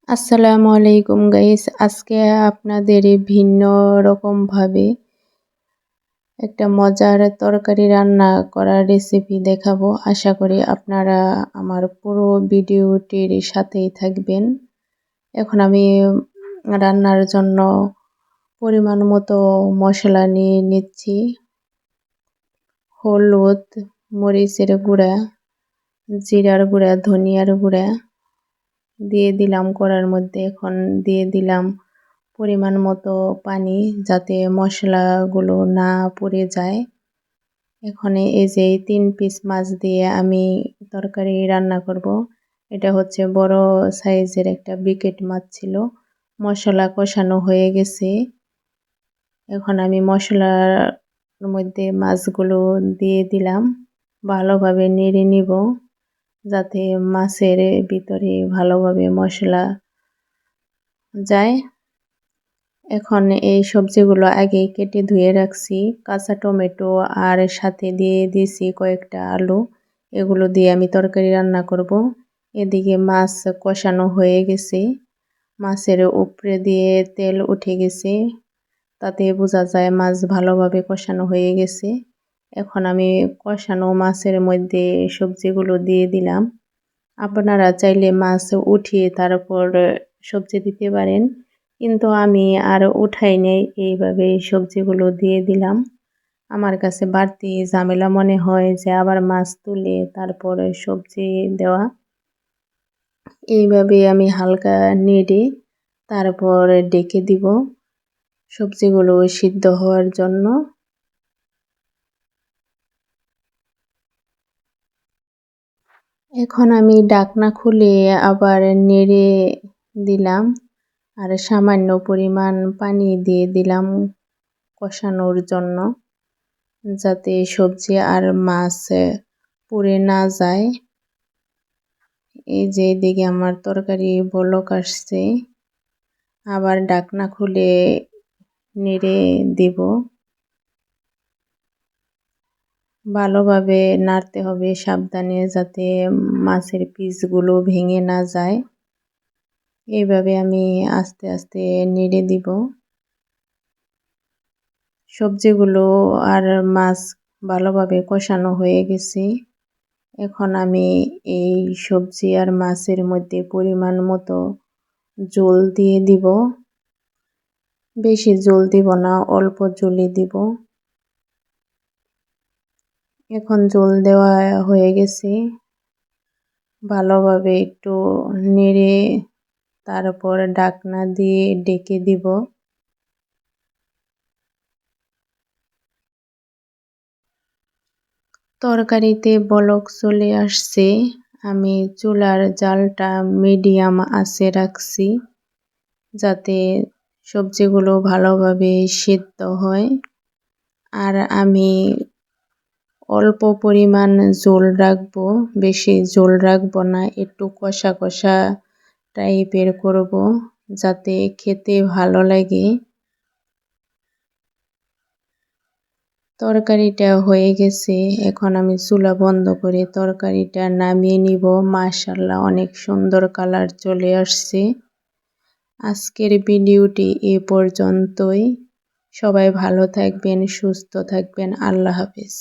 আসসালামু আলাইকুম গাইস। আজকে আপনাদের ভিন্ন রকমভাবে একটা মজার তরকারি রান্না করার রেসিপি দেখাবো। আশা করি আপনারা আমার পুরো ভিডিওটির সাথেই থাকবেন। এখন আমি রান্নার জন্য পরিমাণ মতো মশলা নিয়ে নিচ্ছি। হলুদ, মরিচের গুঁড়া, জিরার গুঁড়া, ধনিয়ার গুঁড়া দিয়ে দিলাম কড়ার মধ্যে। এখন দিয়ে দিলাম পরিমাণ মতো পানি, যাতে মশলাগুলো না পুড়ে যায়। এখন এই যে 3 পিস মাছ দিয়ে আমি তরকারি রান্না করব। এটা হচ্ছে বড় সাইজের একটা ব্রিকেট মাছ ছিল। মশলা কষানো হয়ে গেছে। এখন আমি মশলার মধ্যে মাছগুলো দিয়ে দিলাম, ভালোভাবে নেড়ে নিব যাতে মাছের ভিতরে ভালোভাবে মশলা যায়। এখন এই সবজিগুলো আগে কেটে ধুয়ে রাখছি, কাঁচা টমেটো আর সাথে দিয়ে দিয়েছি কয়েকটা আলু। এগুলো দিয়ে আমি তরকারি রান্না করব। এদিকে মাছ কষানো হয়ে গেছে, মাছের উপরে দিয়ে তেল উঠে গেছে, তাতে বোঝা যায় মাছ ভালোভাবে কষানো হয়ে গেছে। এখন আমি কষানো মাছের মধ্যে সবজিগুলো দিয়ে দিলাম। আপনারা চাইলে মাছ উঠিয়ে তারপর সবজি দিতে পারেন, কিন্তু আমি আর উঠাই নেই, এইভাবে সবজিগুলো দিয়ে দিলাম। আমার কাছে বাড়তি ঝামেলা মনে হয় যে আবার মাছ তুলে তারপরে সবজি দেওয়া। এইভাবে আমি হালকা নেড়ে তারপর ডেকে দিব সবজিগুলো সিদ্ধ হওয়ার জন্য। এখন আমি ঢাকনা খুলে আবার নেড়ে দিলাম আর সামান্য পরিমাণ পানি দিয়ে দিলাম কষানোর জন্য, যাতে সবজি আর মাছ পুড়ে না যায়। এই যে এদিকে আমার তরকারি বলক আসছে, আবার ঢাকনা খুলে নেড়ে দেব। ভালোভাবে নাড়তে হবে সাবধানে, যাতে মাছের পিসগুলো ভেঙে না যায়। এইভাবে আমি আস্তে আস্তে নেড়ে দিব। সবজিগুলো আর মাছ ভালোভাবে কষানো হয়ে গেছে। এখন আমি এই সবজি আর মাছের মধ্যে পরিমাণ মতো জল দিয়ে দিব। বেশি জল দিব না, অল্প জলই দিব। এখন জল দেওয়া হয়ে গেছে, ভালোভাবে একটু নেড়ে তারপর ঢাকনা দিয়ে ঢেকে দিব। তরকারিতে বলক চলে আসছে। আমি চুলার জালটা মিডিয়াম আঁচে রাখছি, যাতে সবজিগুলো ভালোভাবে সিদ্ধ হয়। আর আমি অল্প পরিমাণ ঝোল রাখবো, বেশি ঝোল রাখবো না, একটু কষা কষা টাইপের করব, যাতে খেতে ভালো লাগে। তরকারিটা হয়ে গেছে, এখন আমি চুলা বন্ধ করে তরকারিটা নামিয়ে নিব। মাশাআল্লাহ, অনেক সুন্দর কালার চলে আসছে। আজকের ভিডিওটি এ পর্যন্তই। সবাই ভালো থাকবেন, সুস্থ থাকবেন। আল্লাহ হাফেজ।